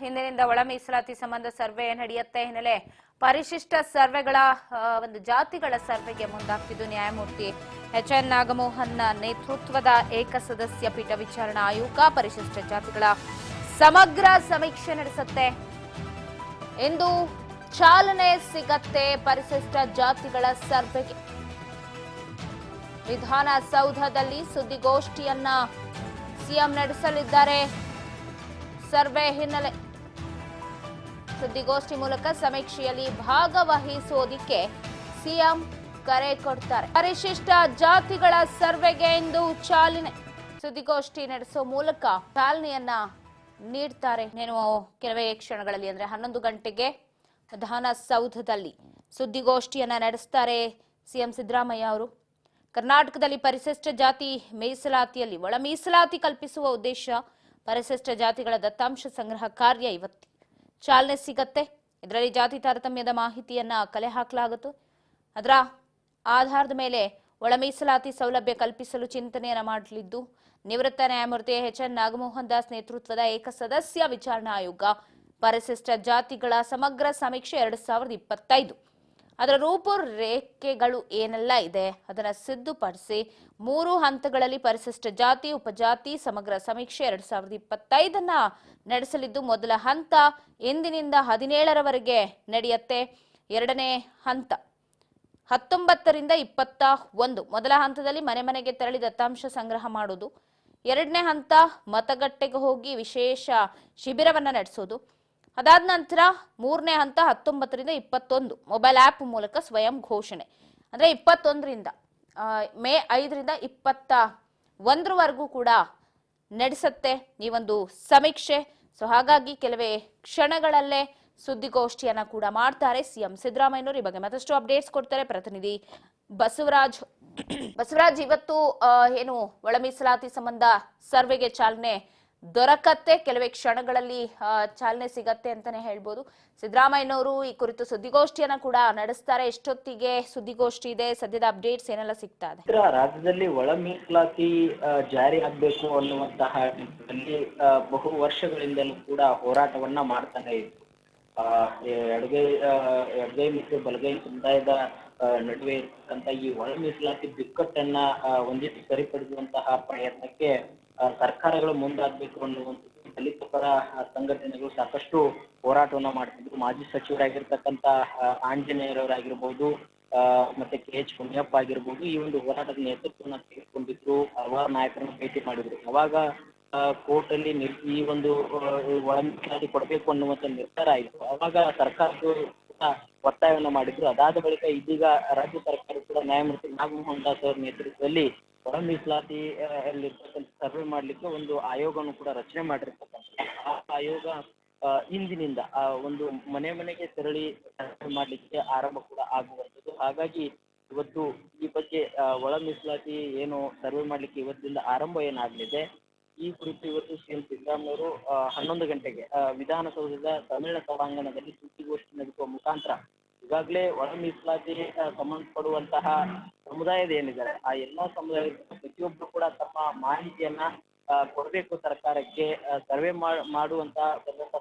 ಇಂದಿನಿಂದ ಒಳ ಮೀಸಲಾತಿ ಸಂಬಂಧ ಸರ್ವೆ ನಡೆಯುತ್ತೆ. ಹಿನ್ನೆಲೆ ಪರಿಶಿಷ್ಟ ಸರ್ವೆಗಳ ಒಂದು ಜಾತಿಗಳ ಸರ್ವೆಗೆ ಮುಂದಾಗ್ತಿದ್ದು ನ್ಯಾಯಮೂರ್ತಿ ಎಚ್.ಎನ್. ನಾಗಮೋಹನ್ ನೇತೃತ್ವದ ಏಕಸದಸ್ಯ ಪೀಠ ವಿಚಾರಣಾ ಆಯೋಗ ಪರಿಶಿಷ್ಟ ಜಾತಿಗಳ ಸಮಗ್ರ ಸಮೀಕ್ಷೆ ನಡೆಸುತ್ತೆ. ಇಂದು ಚಾಲನೆ ಸಿಗತ್ತೆ ಪರಿಶಿಷ್ಟ ಜಾತಿಗಳ ಸರ್ವೆಗೆ. ವಿಧಾನಸೌಧದಲ್ಲಿ ಸುದ್ದಿಗೋಷ್ಠಿಯನ್ನ ಸಿಎಂ ನಡೆಸಲಿದ್ದಾರೆ. ಸರ್ವೆ ಹಿನ್ನೆಲೆ ಸುದ್ದಿಗೋಷ್ಠಿ ಮೂಲಕ ಸಮೀಕ್ಷೆಯಲ್ಲಿ ಭಾಗವಹಿಸುವುದಕ್ಕೆ ಸಿಎಂ ಕರೆ ಕೊಡ್ತಾರೆ. ಪರಿಶಿಷ್ಟ ಜಾತಿಗಳ ಸರ್ವೆಗೆ ಇಂದು ಚಾಲನೆ. ಸುದ್ದಿಗೋಷ್ಠಿ ನಡೆಸುವ ಮೂಲಕ ಚಾಲನೆಯನ್ನ ನೀಡ್ತಾರೆ. నేను ಕೆಲವೇ ಕ್ಷಣಗಳಲ್ಲಿ ಅಂದ್ರೆ 11 ಗಂಟೆಗೆ ವಿಧಾನಸೌಧದಲ್ಲಿ ಸುದ್ದಿಗೋಷ್ಠಿಯನ್ನ ನಡೆಸ್ತಾರೆ ಸಿಎಂ ಸಿದ್ದರಾಮಯ್ಯ ಅವರು. ಕರ್ನಾಟಕದಲ್ಲಿ ಪರಿಶಿಷ್ಟ ಜಾತಿ ಮೀಸಲಾತಿಯಲ್ಲಿ ಒಳ ಮೀಸಲಾತಿ ಕಲ್ಪಿಸುವ ಉದ್ದೇಶ ಪರಿಶಿಷ್ಟ ಜಾತಿಗಳ ದತ್ತಾಂಶ ಸಂಗ್ರಹ ಕಾರ್ಯ ಇವತ್ತು ಚಾಲನೆ ಸಿಗತ್ತೆ. ಇದರಲ್ಲಿ ಜಾತಿ ತಾರತಮ್ಯದ ಮಾಹಿತಿಯನ್ನ ಕಲೆ ಹಾಕಲಾಗುತ್ತೆ. ಅದರ ಆಧಾರದ ಮೇಲೆ ಒಳ ಮೀಸಲಾತಿ ಸೌಲಭ್ಯ ಕಲ್ಪಿಸಲು ಚಿಂತನೆಯನ್ನ ಮಾಡಲಿದ್ದು ನಿವೃತ್ತ ನ್ಯಾಯಮೂರ್ತಿ ಎಚ್.ಎನ್. ನಾಗಮೋಹನ್ ದಾಸ್ ನೇತೃತ್ವದ ಏಕಸದಸ್ಯ ವಿಚಾರಣಾ ಆಯೋಗ ಪರಿಶಿಷ್ಟ ಜಾತಿಗಳ ಸಮಗ್ರ ಸಮೀಕ್ಷೆ 2025 ಅದರ ರೂಪುರೇಖೆಗಳು ಏನೆಲ್ಲ ಇದೆ ಅದನ್ನ ಸಿದ್ಧಪಡಿಸಿ 3 ಹಂತಗಳಲ್ಲಿ ಪರಿಶಿಷ್ಟ ಜಾತಿ ಉಪಜಾತಿ ಸಮಗ್ರ ಸಮೀಕ್ಷೆ 2025 ನಡೆಸಲಿದ್ದು ಮೊದಲ ಹಂತ ಇಂದಿನಿಂದ 17ರವರೆಗೆ ನಡೆಯುತ್ತೆ. ಎರಡನೇ ಹಂತ 19ರಿಂದ 21. ಮೊದಲ ಹಂತದಲ್ಲಿ ಮನೆ ಮನೆಗೆ ತೆರಳಿ ದತ್ತಾಂಶ ಸಂಗ್ರಹ ಮಾಡುವುದು. ಎರಡನೇ ಹಂತ ಮತಗಟ್ಟೆಗೆ ಹೋಗಿ ವಿಶೇಷ ಶಿಬಿರವನ್ನ ನಡೆಸೋದು. ಅದಾದ ನಂತರ ಮೂರನೇ ಹಂತ 19ರಿಂದ 21 ಮೊಬೈಲ್ ಆಪ್ ಮೂಲಕ ಸ್ವಯಂ ಘೋಷಣೆ. ಅಂದ್ರೆ 21ರಿಂದ ಮೇ 5ರಿಂದ 21ರವರೆಗೂ ಕೂಡ ನಡೆಸುತ್ತೆ ಈ ಒಂದು ಸಮೀಕ್ಷೆ. ಸೊ ಹಾಗಾಗಿ ಕೆಲವೇ ಕ್ಷಣಗಳಲ್ಲೇ ಸುದ್ದಿಗೋಷ್ಠಿಯನ್ನ ಕೂಡ ಮಾಡ್ತಾರೆ ಸಿಎಂ ಸಿದ್ದರಾಮಯ್ಯನವರು. ಈ ಬಗ್ಗೆ ಮತ್ತಷ್ಟು ಅಪ್ಡೇಟ್ಸ್ ಕೊಡ್ತಾರೆ ಪ್ರತಿನಿಧಿ ಬಸವರಾಜ್. ಇವತ್ತು ಏನು ಒಳ ಮೀಸಲಾತಿ ಸಂಬಂಧ ಸರ್ವೆಗೆ ಚಾಲನೆ ದೊರಕತ್ತೆ. ಕೆಲವೇ ಕ್ಷಣಗಳಲ್ಲಿ ಚಾಲನೆ ಸಿಗತ್ತೆ ಅಂತಾನೆ ಹೇಳ್ಬೋದು. ಸಿದ್ದರಾಮಯ್ಯನವರು ಈ ಕುರಿತು ಸುದ್ದಿಗೋಷ್ಠಿಯನ್ನ ಕೂಡ ನಡೆಸ್ತಾರೆ. ಎಷ್ಟೊತ್ತಿಗೆ ಸುದ್ದಿಗೋಷ್ಠಿ ಇದೆ, ಸದ್ಯದ ಅಪ್ಡೇಟ್ಸ್ ಏನೆಲ್ಲ ಸಿಗ್ತಾ ಇದೆ? ರಾಜ್ಯದಲ್ಲಿ ಒಳ ಮೀಸಲಾತಿ ಜಾರಿ ಆಗಬೇಕು ಅನ್ನುವಂತಹ ನಿಟ್ಟಿನಲ್ಲಿ ಬಹು ವರ್ಷಗಳಿಂದಲೂ ಕೂಡ ಹೋರಾಟವನ್ನ ಮಾಡ್ತಾನೆ ಇತ್ತು. ಎಡಗೈ ಮತ್ತು ಬಲಗೈ ಸಮುದಾಯದ ನಡುವೆ ಇರ್ತಕ್ಕಂಥ ಈ ಒಳ ಮೀಸಲಾತಿ ಬಿಕ್ಕಟ್ಟನ್ನ ಒಂದಿಷ್ಟು ಸರಿಪಡಿಸುವಂತಹ ಪ್ರಯತ್ನಕ್ಕೆ ಸರ್ಕಾರಗಳು ಮುಂದಾಗಬೇಕು ಅನ್ನುವಂಥದ್ದು ದಲಿತ ಪರ ಸಂಘಟನೆಗಳು ಸಾಕಷ್ಟು ಹೋರಾಟವನ್ನ ಮಾಡ್ತಿದ್ರು. ಮಾಜಿ ಸಚಿವರಾಗಿರ್ತಕ್ಕಂಥ ಆಂಜನೇಯರವರಾಗಿರ್ಬೋದು, ಮತ್ತೆ ಕೆ.ಎಚ್. ಮುನಿಯಪ್ಪ ಆಗಿರ್ಬೋದು, ಈ ಒಂದು ಹೋರಾಟದ ನೇತೃತ್ವವನ್ನು ತೆಗೆದುಕೊಂಡಿದ್ರು. ಹಲವಾರು ನಾಯಕರನ್ನು ಭೇಟಿ ಮಾಡಿದ್ರು. ಅವಾಗ ಕೋರ್ಟ್ ಅಲ್ಲಿ ಈ ಒಂದು ಒಳ ಮೀಸಲಾತಿ ಕೊಡಬೇಕು ಅನ್ನುವಂಥ ನಿರ್ಧಾರ ಆಯಿತು. ಅವಾಗ ಸರ್ಕಾರಗಳು ಒತ್ತಾಯವನ್ನ ಮಾಡಿದ್ರು. ಅದಾದ ಬಳಿಕ ಇದೀಗ ರಾಜ್ಯ ಸರ್ಕಾರ ಕೂಡ ನ್ಯಾಯಮೂರ್ತಿ ನಾಗಮೋಹನ್ ದಾಸ್ ಅವರ ನೇತೃತ್ವದಲ್ಲಿ ಒಳ ಮೀಸಲಾತಿ ಅಲ್ಲಿರ್ತಕ್ಕಂಥ ಸರ್ವೆ ಮಾಡ್ಲಿಕ್ಕೆ ಒಂದು ಆಯೋಗವನ್ನು ಕೂಡ ರಚನೆ ಮಾಡಿರ್ತಕ್ಕಂಥ ಆ ಆಯೋಗ ಇಂದಿನಿಂದ ಒಂದು ಮನೆ ಮನೆಗೆ ತೆರಳಿ ಸರ್ವೆ ಮಾಡ್ಲಿಕ್ಕೆ ಆರಂಭ ಕೂಡ ಆಗುವಂಥದ್ದು. ಹಾಗಾಗಿ ಇವತ್ತು ಈ ಬಗ್ಗೆ ಒಳ ಮೀಸಲಾತಿ ಏನು ಸರ್ವೆ ಮಾಡ್ಲಿಕ್ಕೆ ಇವತ್ತಿಂದ ಆರಂಭ ಏನಾಗಲಿದೆ ಈ ಕುರಿತು ಇವತ್ತು ಸಿಎಂ ಸಿದ್ದರಾಮಯ್ಯವರು 11 ಗಂಟೆಗೆ ವಿಧಾನಸೌಧದ ಸಮ್ಮೇಳನ ಸಭಾಂಗಣದಲ್ಲಿ ಸುದ್ದಿಗೋಷ್ಠಿ ನಡೆಸುವ ಮುಖಾಂತರ ಈಗಾಗಲೇ ಒಳ ಮೀಸಲಾತಿ ಸಂಬಂಧಪಡುವಂತಹ ಸಮುದಾಯದ ಏನಿದ್ದಾರೆ ಆ ಎಲ್ಲಾ ಸಮುದಾಯದ ಪ್ರತಿಯೊಬ್ಬರು ಕೂಡ ತಮ್ಮ ಮಾಹಿತಿಯನ್ನ ಕೊಡಬೇಕು ಸರ್ಕಾರಕ್ಕೆ. ಸರ್ವೆ ಮಾಡುವಂತಹ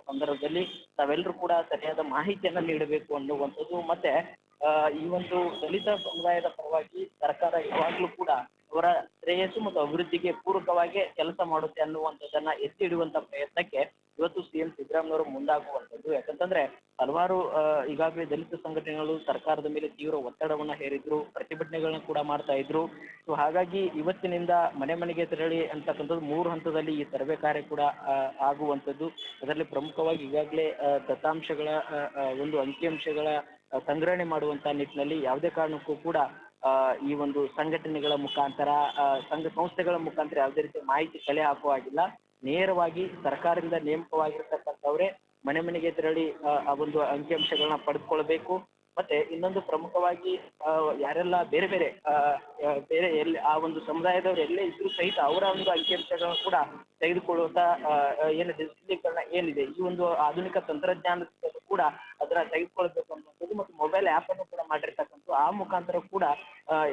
ಸಂದರ್ಭದಲ್ಲಿ ತಾವೆಲ್ಲರೂ ಕೂಡ ಸರಿಯಾದ ಮಾಹಿತಿಯನ್ನ ನೀಡಬೇಕು ಅನ್ನುವಂಥದ್ದು. ಮತ್ತೆ ಈ ಒಂದು ದಲಿತ ಸಮುದಾಯದ ಪರವಾಗಿ ಸರ್ಕಾರ ಯಾವಾಗಲೂ ಕೂಡ ಅವರ ಶ್ರೇಯಸ್ಸು ಮತ್ತು ಅಭಿವೃದ್ಧಿಗೆ ಪೂರಕವಾಗಿ ಕೆಲಸ ಮಾಡುತ್ತೆ ಅನ್ನುವಂಥದ್ದನ್ನ ಎತ್ತಿ ಹಿಡಿಯುವಂತ ಪ್ರಯತ್ನಕ್ಕೆ ಇವತ್ತು ಸಿಎಂ ಸಿದ್ದರಾಮಯ್ಯವರು ಮುಂದಾಗುವಂಥದ್ದು. ಯಾಕಂತಂದ್ರೆ ಹಲವಾರು ಈಗಾಗಲೇ ದಲಿತ ಸಂಘಟನೆಗಳು ಸರ್ಕಾರದ ಮೇಲೆ ತೀವ್ರ ಒತ್ತಡವನ್ನ ಹೇರಿದ್ರು, ಪ್ರತಿಭಟನೆಗಳನ್ನ ಕೂಡ ಮಾಡ್ತಾ ಇದ್ರು. ಸೊ ಹಾಗಾಗಿ ಇವತ್ತಿನಿಂದ ಮನೆ ಮನೆಗೆ ತೆರಳಿ ಅಂತಕ್ಕಂಥದ್ದು 3 ಹಂತದಲ್ಲಿ ಈ ಸರ್ವೆ ಕಾರ್ಯ ಕೂಡ ಆಗುವಂಥದ್ದು. ಅದರಲ್ಲಿ ಪ್ರಮುಖವಾಗಿ ಈಗಾಗಲೇ ದತ್ತಾಂಶಗಳ ಒಂದು ಅಂಕಿಅಂಶಗಳ ಸಂಗ್ರಹಣೆ ಮಾಡುವಂತ ನಿಟ್ಟಿನಲ್ಲಿ ಯಾವುದೇ ಕಾರಣಕ್ಕೂ ಕೂಡ ಈ ಒಂದು ಸಂಘಟನೆಗಳ ಮುಖಾಂತರ ಸಂಘ ಸಂಸ್ಥೆಗಳ ಮುಖಾಂತರ ಯಾವುದೇ ರೀತಿ ಮಾಹಿತಿ ಕಲೆ ಹಾಕುವ ಹಾಗಿಲ್ಲ. ನೇರವಾಗಿ ಸರ್ಕಾರದಿಂದ ನೇಮಕವಾಗಿರ್ತಕ್ಕಂಥವ್ರೆ ಮನೆ ಮನೆಗೆ ತೆರಳಿ ಆ ಒಂದು ಅಂಕಿಅಂಶಗಳನ್ನ ಪಡೆದುಕೊಳ್ಬೇಕು. ಮತ್ತೆ ಇನ್ನೊಂದು ಪ್ರಮುಖವಾಗಿ ಯಾರೆಲ್ಲ ಬೇರೆ ಬೇರೆ ಎಲ್ಲಿ ಆ ಒಂದು ಸಮುದಾಯದವರು ಎಲ್ಲೇ ಇದ್ರೂ ಸಹಿತ ಅವರ ಒಂದು ಅಂಕಿಅಂಶಗಳನ್ನು ಕೂಡ ತೆಗೆದುಕೊಳ್ಳುವಂತ ಏನಿದೆ ಶುದ್ಧೀಕರಣ ಏನಿದೆ ಈ ಒಂದು ಆಧುನಿಕ ತಂತ್ರಜ್ಞಾನದ ಕೂಡ ಅದನ್ನ ತೆಗೆದುಕೊಳ್ಬೇಕು ಅನ್ನುವಂಥದ್ದು. ಮತ್ತು ಮೊಬೈಲ್ ಆ್ಯಪ್ ಅನ್ನು ಕೂಡ ಮಾಡಿರ್ತಕ್ಕಂಥ ಆ ಮುಖಾಂತರ ಕೂಡ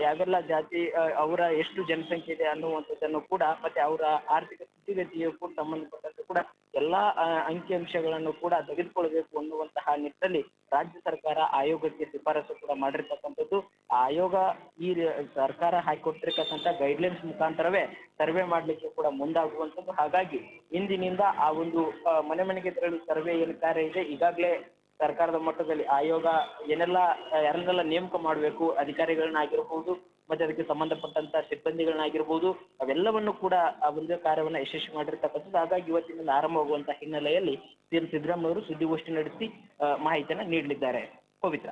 ಯಾವೆಲ್ಲ ಜಾತಿ ಅವರ ಎಷ್ಟು ಜನಸಂಖ್ಯೆ ಇದೆ ಅನ್ನುವಂಥದ್ದನ್ನು ಕೂಡ ಮತ್ತೆ ಅವರ ಆರ್ಥಿಕ ಸ್ಥಿತಿಗತಿಯು ಕೂಡ ಸಂಬಂಧಪಟ್ಟಂತೆ ಕೂಡ ಎಲ್ಲಾ ಅಂಕಿಅಂಶಗಳನ್ನು ಕೂಡ ತೆಗೆದುಕೊಳ್ಬೇಕು ಅನ್ನುವಂತಹ ನಿಟ್ಟಿನಲ್ಲಿ ರಾಜ್ಯ ಸರ್ಕಾರ ಆಯೋಗಕ್ಕೆ ಶಿಫಾರಸು ಕೂಡ ಮಾಡಿರ್ತಕ್ಕಂಥದ್ದು. ಆಯೋಗ ಈ ಸರ್ಕಾರ ಹಾಕಿಕೊಟ್ಟಿರ್ತಕ್ಕಂಥ ಗೈಡ್ಲೈನ್ಸ್ ಮುಖಾಂತರವೇ ಸರ್ವೆ ಮಾಡ್ಲಿಕ್ಕೆ ಕೂಡ ಮುಂದಾಗುವಂಥದ್ದು. ಹಾಗಾಗಿ ಇಂದಿನಿಂದ ಆ ಒಂದು ಮನೆ ಮನೆಗೆ ತೆರಳಿ ಸರ್ವೆ ಏನು ಕಾರ್ಯ ಇದೆ, ಈಗಾಗಲೇ ಸರ್ಕಾರದ ಮಟ್ಟದಲ್ಲಿ ಆಯೋಗ ಯಾರನ್ನೆಲ್ಲ ನೇಮಕ ಮಾಡಬೇಕು, ಅಧಿಕಾರಿಗಳನ್ನಾಗಿರ್ಬೋದು ಮತ್ತೆ ಅದಕ್ಕೆ ಸಂಬಂಧಪಟ್ಟಂತ ಸಿಬ್ಬಂದಿಗಳನ್ನಾಗಿರ್ಬೋದು, ಅವೆಲ್ಲವನ್ನು ಕೂಡ ಆ ಒಂದು ಕಾರ್ಯವನ್ನ ಯಶಸ್ವಿ ಮಾಡಿರ್ತಕ್ಕಂಥದ್ದು. ಹಾಗಾಗಿ ಇವತ್ತಿನಿಂದ ಆರಂಭವಾಗುವಂತಹ ಹಿನ್ನೆಲೆಯಲ್ಲಿ ಸಿಎಂ ಸಿದ್ದರಾಮಯ್ಯ ಅವರು ಸುದ್ದಿಗೋಷ್ಠಿ ನಡೆಸಿ ಮಾಹಿತಿಯನ್ನ ನೀಡಲಿದ್ದಾರೆ. ಪವಿತ್ರ.